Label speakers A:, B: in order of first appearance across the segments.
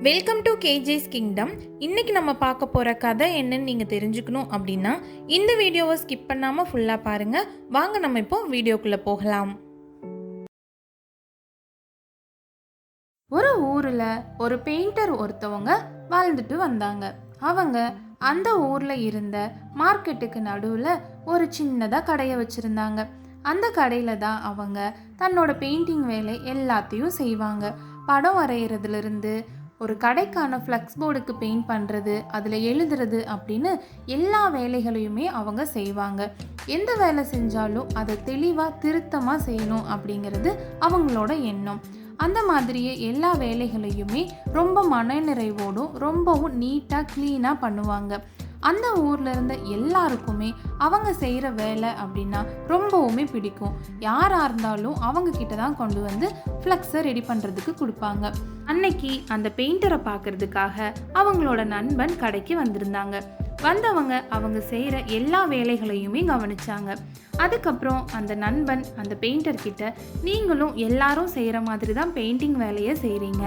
A: Welcome to கேஜேஸ் kingdom. இன்றைக்கி நம்ம பார்க்க போகிற கதை என்னன்னு நீங்கள் தெரிஞ்சுக்கணும் அப்படின்னா இந்த வீடியோவை ஸ்கிப் பண்ணாமல் ஃபுல்லாக பாருங்கள். வாங்க நம்ம இப்போ வீடியோக்குள்ளே போகலாம். ஒரு ஊரில் ஒரு பெயிண்டர் ஒருத்தவங்க வாழ்ந்துட்டு வந்தாங்க. அவங்க அந்த ஊரில் இருந்த மார்க்கெட்டுக்கு நடுவில் ஒரு சின்னதாக கடையை வச்சுருந்தாங்க. அந்த கடையில் தான் அவங்க தன்னோட பெயிண்டிங் வேலை எல்லாத்தையும் செய்வாங்க. படம் வரைகிறதுலேருந்து ஒரு கடைக்கான ஃப்ளெக்ஸ் போர்டுக்கு பெயிண்ட் பண்ணுறது, அதில் எழுதுறது அப்படின்னு எல்லா வேலைகளையுமே அவங்க செய்வாங்க. எந்த வேலை செஞ்சாலும் அதை தெளிவாக திருத்தமாக செய்யணும் அப்படிங்கிறது அவங்களோட எண்ணம். அந்த மாதிரியே எல்லா வேலைகளையுமே ரொம்ப மனநிறைவோடும் ரொம்பவும் நீட்டாக க்ளீனாக பண்ணுவாங்க. அந்த ஊரில் இருந்த எல்லாருக்குமே அவங்க செய்கிற வேலை அப்படின்னா ரொம்பவுமே பிடிக்கும். யாராக இருந்தாலும் அவங்க கிட்ட தான் கொண்டு வந்து ஃப்ளெக்ஸை ரெடி பண்ணுறதுக்கு கொடுப்பாங்க. அன்னைக்கு அந்த பெயிண்டரை பார்க்கறதுக்காக அவங்களோட நண்பன் கடைக்கு வந்திருந்தாங்க. வந்தவங்க அவங்க செய்கிற எல்லா வேலைகளையுமே கவனிச்சாங்க. அதுக்கப்புறம் அந்த நண்பன் அந்த பெயிண்டர்கிட்ட, நீங்களும் எல்லாரும் செய்கிற மாதிரி தான் பெயிண்டிங் வேலையை செய்கிறீங்க,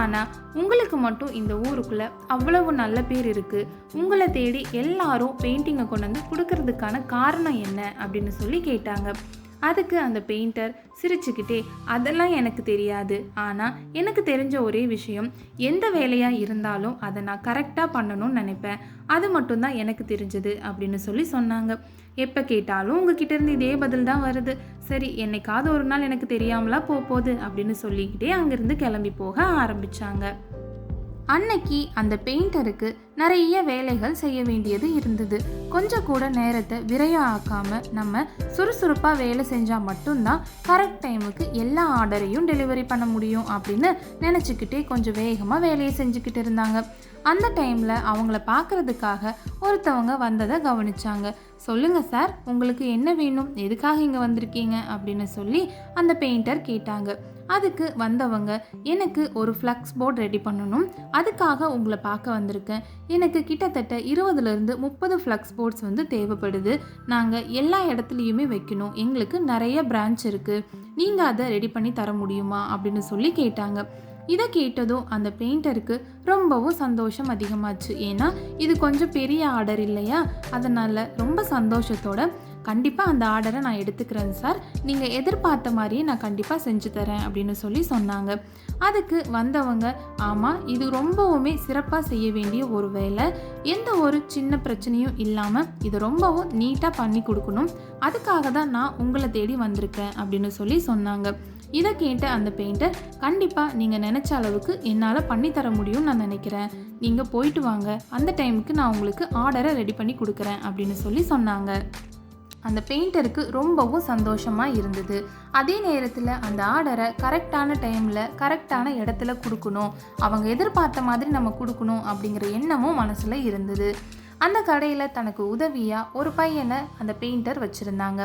A: ஆனால் உங்களுக்கு மட்டும் இந்த ஊருக்குள்ளே அவ்வளவு நல்ல பேர் இருக்குது, உங்களை தேடி எல்லாரும் பெயிண்டிங்கை கொண்டு வந்து கொடுக்கறதுக்கான காரணம் என்ன அப்படின்னு சொல்லி கேட்டாங்க. அதுக்கு அந்த பெயிண்டர் சிரிச்சுக்கிட்டே, அதெல்லாம் எனக்கு தெரியாது, ஆனால் எனக்கு தெரிஞ்ச ஒரே விஷயம், எந்த வேலையாக இருந்தாலும் அதை நான் கரெக்டாக பண்ணணும்னு நினைப்பேன், அது மட்டும்தான் எனக்கு தெரிஞ்சது அப்படின்னு சொல்லி சொன்னாங்க. எப்போ கேட்டாலும் உங்ககிட்ட இருந்து இதே பதில் தான் வருது, சரி என்னைக்காவது ஒரு நாள் எனக்கு தெரியாமலா போகுது அப்படின்னு சொல்லிக்கிட்டே அங்கேருந்து கிளம்பி போக ஆரம்பித்தாங்க. அன்னைக்கு அந்த பெயிண்டருக்கு நிறைய வேலைகள் செய்ய வேண்டியது இருந்தது. கொஞ்சம் கூட நேரத்தை விரயம் ஆக்காம நம்ம சுறுசுறுப்பாக வேலை செஞ்சால் மட்டும்தான் கரெக்ட் டைமுக்கு எல்லா ஆர்டரையும் டெலிவரி பண்ண முடியும் அப்படின்னு நினச்சிக்கிட்டே கொஞ்சம் வேகமாக வேலையை செஞ்சுக்கிட்டு இருந்தாங்க. அந்த டைமில் அவங்கள பார்க்குறதுக்காக ஒருத்தவங்க வந்ததை கவனிச்சாங்க. சொல்லுங்கள் சார், உங்களுக்கு என்ன வேணும், எதுக்காக இங்கே வந்திருக்கீங்க அப்படின்னு சொல்லி அந்த பெயிண்டர் கேட்டாங்க. அதுக்கு வந்தவங்க, எனக்கு ஒரு ஃப்ளெக்ஸ் போர்டு ரெடி பண்ணணும், அதுக்காக உங்களை பார்க்க வந்திருக்கேன். எனக்கு கிட்டத்தட்ட 20 to 30 ஃப்ளெக்ஸ் போர்ட்ஸ் தேவைப்படுது. நாங்கள் எல்லா இடத்துலையுமே வைக்கணும், எங்களுக்கு நிறைய பிரான்ச் இருக்குது, நீங்கள் அதை ரெடி பண்ணி தர முடியுமா அப்படின்னு சொல்லி கேட்டாங்க. இதை கேட்டதும் அந்த பெயிண்டருக்கு ரொம்பவும் சந்தோஷம் அதிகமாச்சு. ஏன்னா இது கொஞ்சம் பெரிய ஆர்டர் இல்லையா, அதனால் ரொம்ப சந்தோஷத்தோட, கண்டிப்பாக அந்த ஆர்டரை நான் எடுத்துக்கிறேன் சார், நீங்கள் எதிர்பார்த்த மாதிரியே நான் கண்டிப்பாக செஞ்சு தரேன் அப்படின்னு சொல்லி சொன்னாங்க. அதுக்கு வந்தவங்க, ஆமாம் இது ரொம்பவுமே சிறப்பாக செய்ய வேண்டிய ஒரு வேலை, எந்த ஒரு சின்ன பிரச்சனையும் இல்லாமல் இதை ரொம்பவும் நீட்டாக பண்ணி கொடுக்கணும், அதுக்காக தான் நான் உங்களை தேடி வந்திருக்கேன் அப்படின்னு சொல்லி சொன்னாங்க. இதை கேட்ட அந்த பெயிண்டர், கண்டிப்பாக நீங்கள் நினச்ச அளவுக்கு என்னால் பண்ணித்தர முடியும்னு நான் நினைக்கிறேன், நீங்கள் போயிட்டு வாங்க, அந்த டைமுக்கு நான் உங்களுக்கு ஆர்டரை ரெடி பண்ணி கொடுக்குறேன் அப்படின்னு சொல்லி சொன்னாங்க. அந்த பெயிண்டருக்கு ரொம்பவும் சந்தோஷமாக இருந்தது. அதே நேரத்தில் அந்த ஆர்டரை கரெக்டான டைமில் கரெக்டான இடத்துல கொடுக்கணும், அவங்க எதிர்பார்த்த மாதிரி நம்ம கொடுக்கணும் அப்படிங்கிற எண்ணமும் மனசில் இருந்தது. அந்த கடையில் தனக்கு உதவியாக ஒரு பையனை அந்த பெயிண்டர் வச்சுருந்தாங்க.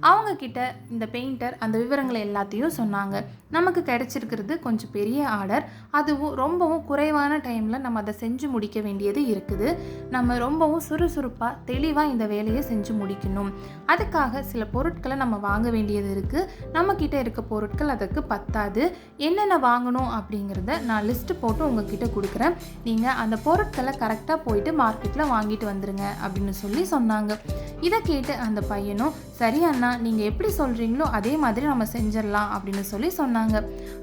A: அவங்கக்கிட்ட இந்த பெயிண்டர் அந்த விவரங்களை எல்லாத்தையும் சொன்னாங்க. நமக்கு கிடைச்சிருக்கிறது கொஞ்சம் பெரிய ஆர்டர், அதுவும் ரொம்பவும் குறைவான டைமில் நம்ம அதை செஞ்சு முடிக்க வேண்டியது இருக்குது, நம்ம ரொம்பவும் சுறுசுறுப்பாக தெளிவாக இந்த வேலையை செஞ்சு முடிக்கணும், அதுக்காக சில பொருட்களை நம்ம வாங்க வேண்டியது இருக்குது, நம்மக்கிட்ட இருக்க பொருட்கள் அதற்கு பத்தாது, என்னென்ன வாங்கணும் அப்படிங்கிறத நான் லிஸ்ட்டு போட்டு உங்ககிட்ட கொடுக்குறேன், நீங்கள் அந்த பொருட்களை கரெக்டாக போயிட்டு மார்க்கெட்டில் வாங்கிட்டு வந்துருங்க அப்படின்னு சொல்லி சொன்னாங்க. இதை கேட்டு அந்த பையனும், சரி அண்ணா, நீங்கள் எப்படி சொல்கிறீங்களோ அதே மாதிரி நம்ம செஞ்சிடலாம் அப்படின்னு சொல்லி சொன்னாங்க.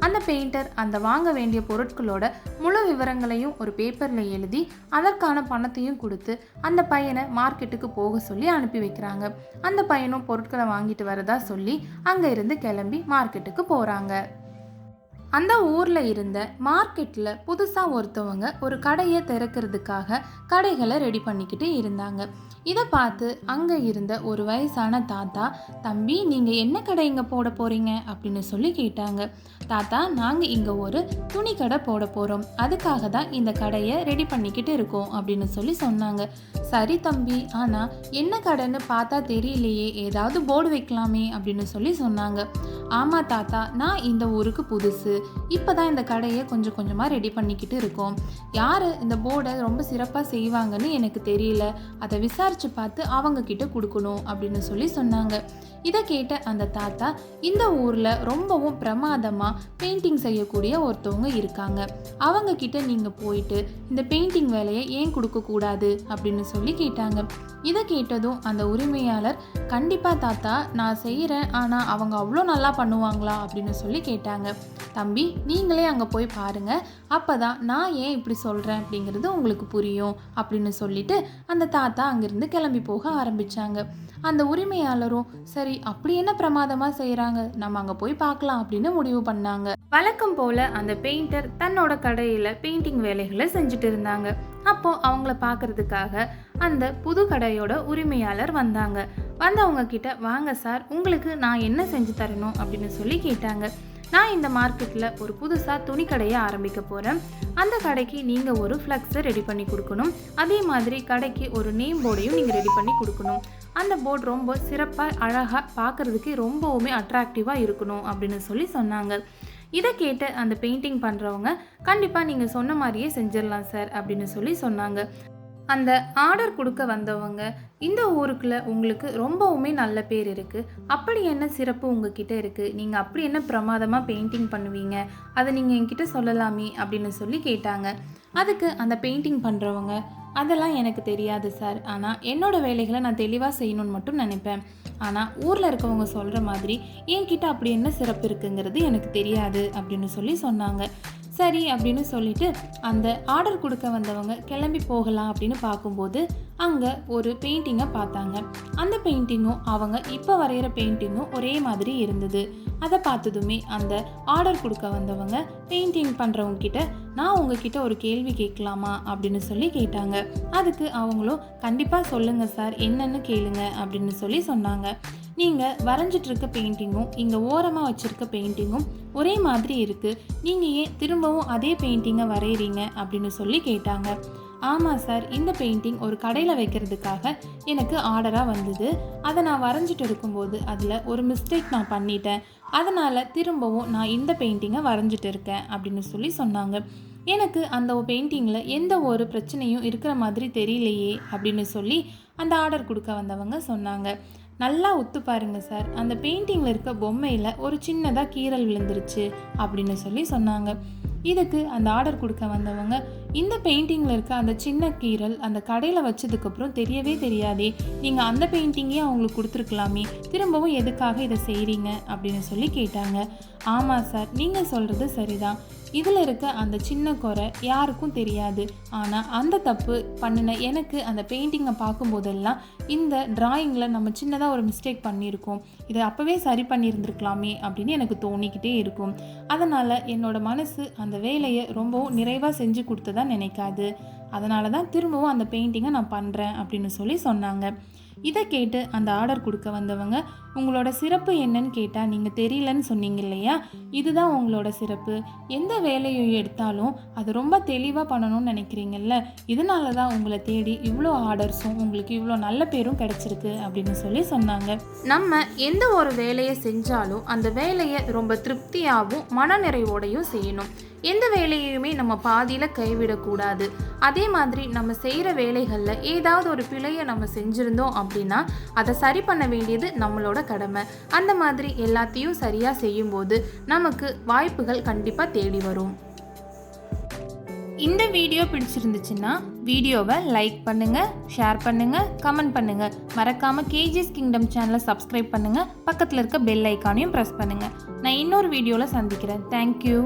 A: அந்த பெயிண்டர் அந்த வாங்க வேண்டிய பொருட்களோட முழு விவரங்களையும் ஒரு பேப்பரில் எழுதி அதற்கான பணத்தையும் கொடுத்து அந்த பையனை மார்க்கெட்டுக்கு போக சொல்லி அனுப்பி வைக்கிறாங்க. அந்த பையனும் பொருட்களை வாங்கிட்டு வரதா சொல்லி அங்கே இருந்து கிளம்பி மார்க்கெட்டுக்கு போகிறாங்க. அந்த ஊரில் இருந்த மார்க்கெட்டில் புதுசாக ஒருத்தவங்க ஒரு கடையை திறக்கிறதுக்காக கடைகளை ரெடி பண்ணிக்கிட்டு இருந்தாங்க. இதை பார்த்து அங்கே இருந்த ஒரு வயசான தாத்தா, தம்பி நீங்கள் என்ன கடை இங்கே போட போகிறீங்க அப்படின்னு சொல்லி கேட்டாங்க. தாத்தா, நாங்கள் இங்கே ஒரு துணி கடை போட போகிறோம், அதுக்காக தான் இந்த கடையை ரெடி பண்ணிக்கிட்டு இருக்கோம் அப்படின்னு சொல்லி சொன்னாங்க. சரி தம்பி, ஆனால் என்ன கடைன்னு பார்த்தா தெரியலையே, ஏதாவது போர்டு வைக்கலாமே அப்படின்னு சொல்லி சொன்னாங்க. ஆமாம் தாத்தா, நான் இந்த ஊருக்கு புதுசு, இப்போ தான் இந்த கடையை கொஞ்சம் கொஞ்சமாக ரெடி பண்ணிக்கிட்டு இருக்கோம், யார் இந்த போர்டை ரொம்ப சிறப்பாக செய்வாங்கன்னு எனக்கு தெரியல, அதை விசாரித்து பார்த்து அவங்கக்கிட்ட கொடுக்கணும் அப்படின்னு சொல்லி சொன்னாங்க. இதை கேட்ட அந்த தாத்தா, இந்த ஊரில் ரொம்பவும் பிரமாதமாக பெயிண்டிங் செய்யக்கூடிய ஒருத்தவங்க இருக்காங்க, அவங்க கிட்ட நீங்கள் போயிட்டு இந்த பெயிண்டிங் வேலையை ஏன் கொடுக்கக்கூடாது அப்படின்னு சொல்லி கேட்டாங்க. இதை கேட்டதும் அந்த உரிமையாளர், கண்டிப்பாக தாத்தா நான் செய்கிறேன், ஆனால் அவங்க அவ்வளோ நல்லா பண்ணுவாங்களா அப்படின்னு சொல்லி கேட்டாங்க. தம்பி, நீங்களே அங்கே போய் பாருங்கள், அப்போ தான் நான் ஏன் இப்படி சொல்கிறேன் அப்படிங்கிறது உங்களுக்கு புரியும் அப்படின்னு சொல்லிட்டு அந்த தாத்தா அங்கேருந்து கிளம்பி போக ஆரம்பித்தாங்க. அந்த உரிமையாளரும், சரி அப்படி என்ன பிரமாதமாக செய்கிறாங்க, நம்ம அங்கே போய் பார்க்கலாம் அப்படின்னு முடிவு பண்ணாங்க. வழக்கம் போல் அந்த பெயிண்டர் தன்னோட கடையில் பெயிண்டிங் வேலைகளை செஞ்சுட்டு இருந்தாங்க. அப்போது அவங்கள பார்க்கறதுக்காக அந்த புது கடையோட உரிமையாளர் வந்தாங்க. வந்தவங்க கிட்ட, வாங்க சார், உங்களுக்கு நான் என்ன செஞ்சு தரணும் அப்படின்னு சொல்லி கேட்டாங்க. நான் இந்த மார்க்கெட்டில் ஒரு புதுசாக துணி கடையை ஆரம்பிக்க போகிறேன். அந்த கடைக்கு நீங்கள் ஒரு ஃப்ளக்ஸை ரெடி பண்ணி கொடுக்கணும். அதே மாதிரி கடைக்கு ஒரு நேம் போர்டையும் நீங்கள் ரெடி பண்ணி கொடுக்கணும். அந்த போர்டு ரொம்ப சிறப்பாக அழகாக பார்க்குறதுக்கு ரொம்பவுமே அட்ராக்டிவாக இருக்கணும் அப்படின்னு சொல்லி சொன்னாங்க. இதை கேட்டு அந்த பெயிண்டிங் பண்ணுறவங்க, கண்டிப்பாக நீங்கள் சொன்ன மாதிரியே செஞ்சிடலாம் சார் அப்படின்னு சொல்லி சொன்னாங்க. அந்த ஆர்டர் கொடுக்க வந்தவங்க, இந்த ஊருக்குள்ள உங்களுக்கு ரொம்பவுமே நல்ல பேர் இருக்குது, அப்படி என்ன சிறப்பு உங்ககிட்ட இருக்குது, நீங்கள் அப்படி என்ன பிரமாதமாக பெயிண்டிங் பண்ணுவீங்க, அதை நீங்கள் என்கிட்ட சொல்லலாமே அப்படின்னு சொல்லி கேட்டாங்க. அதுக்கு அந்த பெயிண்டிங் பண்ணுறவங்க, அதெல்லாம் எனக்கு தெரியாது சார், ஆனால் என்னோடய வேலைகளை நான் தெளிவாக செய்யணும்னு மட்டும் நினைப்பேன். ஆனால் ஊரில் இருக்கவங்க சொல்கிற மாதிரி என்கிட்ட அப்படி என்ன சிறப்பு இருக்குங்கிறது எனக்கு தெரியாது அப்படின்னு சொல்லி சொன்னாங்க. சரி அப்படின்னு சொல்லிட்டு அந்த ஆர்டர் கொடுக்க வந்தவங்க கிளம்பி போகலாம் அப்படின்னு பார்க்கும்போது அங்கே ஒரு பெயிண்டிங்கை பார்த்தாங்க. அந்த பெயிண்டிங்கும் அவங்க இப்போ வரைகிற பெயிண்டிங்கும் ஒரே மாதிரி இருந்தது. அதை பார்த்ததுமே அந்த ஆர்டர் கொடுக்க வந்தவங்க பெயிண்டிங் பண்ணுறவங்க கிட்ட, நான் உங்ககிட்ட ஒரு கேள்வி கேட்கலாமா அப்படின்னு சொல்லி கேட்டாங்க. அதுக்கு அவங்களும், கண்டிப்பாக சொல்லுங்கள் சார், என்னன்னு கேளுங்க அப்படின்னு சொல்லி சொன்னாங்க. நீங்கள் வரைஞ்சிட்டு இருக்க பெயிண்டிங்கும் இங்கே ஓரமாக வச்சுருக்க பெயிண்டிங்கும் ஒரே மாதிரி இருக்குது, நீங்கள் ஏன் திரும்பவும் அதே பெயிண்டிங்கை வரைகிறீங்க அப்படின்னு சொல்லி கேட்டாங்க. ஆமாம் சார், இந்த பெயிண்டிங் ஒரு கடையில் வைக்கிறதுக்காக எனக்கு ஆர்டராக வந்தது. அதை நான் வரைஞ்சிட்டு இருக்கும்போது அதில் ஒரு மிஸ்டேக் நான் பண்ணிட்டேன், அதனால் திரும்பவும் நான் இந்த பெயிண்டிங்கை வரைஞ்சிட்டு இருக்கேன் அப்படின்னு சொல்லி சொன்னாங்க. எனக்கு அந்த பெயிண்டிங்கில் எந்த ஒரு பிரச்சனையும் இருக்கிற மாதிரி தெரியலையே அப்படின்னு சொல்லி அந்த ஆர்டர் கொடுக்க வந்தவங்க சொன்னாங்க. நல்லா ஒத்து பாருங்க சார், அந்த பெயிண்டிங்கில் இருக்க பொம்மையில் ஒரு சின்னதாக கீறல் விழுந்துருச்சு அப்படின்னு சொல்லி சொன்னாங்க. இதுக்கு அந்த ஆர்டர் கொடுக்க வந்தவங்க, இந்த பெயிண்டிங்கில் இருக்க அந்த சின்ன கீறல் அந்த கடையில் வச்சதுக்கப்புறம் தெரியவே தெரியாதே, நீங்கள் அந்த பெயிண்டிங்கே அவங்களுக்கு கொடுத்துருக்கலாமே, திரும்பவும் எதுக்காக இதை செய்கிறீங்க அப்படின்னு சொல்லி கேட்டாங்க. ஆமாம் சார், நீங்கள் சொல்கிறது சரிதான், இதில் இருக்க அந்த சின்ன குறை யாருக்கும் தெரியாது, ஆனால் அந்த தப்பு பண்ணின எனக்கு அந்த பெயிண்டிங்கை பார்க்கும்போதெல்லாம் இந்த டிராயிங்கில் நம்ம சின்னதாக ஒரு மிஸ்டேக் பண்ணியிருக்கோம், இதை அப்போவே சரி பண்ணியிருந்துருக்கலாமே அப்படின்னு எனக்கு தோணிக்கிட்டே இருக்கும். அதனால் என்னோடய மனசு அந்த வேலையை ரொம்பவும் நிறைவாக செஞ்சு கொடுத்ததா நினைக்காது, அதனால தான் திரும்பவும் அந்த பெயிண்டிங்கை நான் பண்ணுறேன் அப்படின்னு சொல்லி சொன்னாங்க. இதை கேட்டு அந்த ஆர்டர் கொடுக்க வந்தவங்க, உங்களோட சிறப்பு என்னன்னு கேட்டால் நீங்கள் தெரியலன்னு சொன்னீங்க இல்லையா, இதுதான் உங்களோட சிறப்பு. எந்த வேலையை எடுத்தாலும் அது ரொம்ப தெளிவாக பண்ணணும்னு நினைக்கிறீங்கல்ல, இதனால தான் உங்களை தேடி இவ்வளோ ஆர்டர்ஸும் உங்களுக்கு இவ்வளோ நல்ல பேரும் கிடச்சிருக்கு அப்படின்னு சொல்லி சொன்னாங்க. நம்ம எந்த ஒரு வேலையை செஞ்சாலும் அந்த வேலையை ரொம்ப திருப்தியாகவும் மனநிறைவோடையும் செய்யணும். எந்த வேலையுமே நம்ம பாதியில் கைவிடக்கூடாது. அதே மாதிரி நம்ம செய்கிற வேலைகளில் ஏதாவது ஒரு பிழையை நம்ம செஞ்சுருந்தோம் அப்படின்னா அதை சரி பண்ண வேண்டியது நம்மளோட கடமை. அந்த மாதிரி எல்லாத்தையும் சரியாக செய்யும்போது நமக்கு வாய்ப்புகள் கண்டிப்பாக தேடி வரும். இந்த வீடியோ பிடிச்சிருந்துச்சுன்னா வீடியோவை லைக் பண்ணுங்கள், ஷேர் பண்ணுங்கள், கமெண்ட் பண்ணுங்கள். மறக்காமல் கேஜிஎஸ் கிங்டம் சேனலை சப்ஸ்கிரைப் பண்ணுங்கள். பக்கத்தில் இருக்க பெல் ஐக்கானையும் ப்ரெஸ் பண்ணுங்கள். நான் இன்னொரு வீடியோவில் சந்திக்கிறேன். தேங்க்யூ.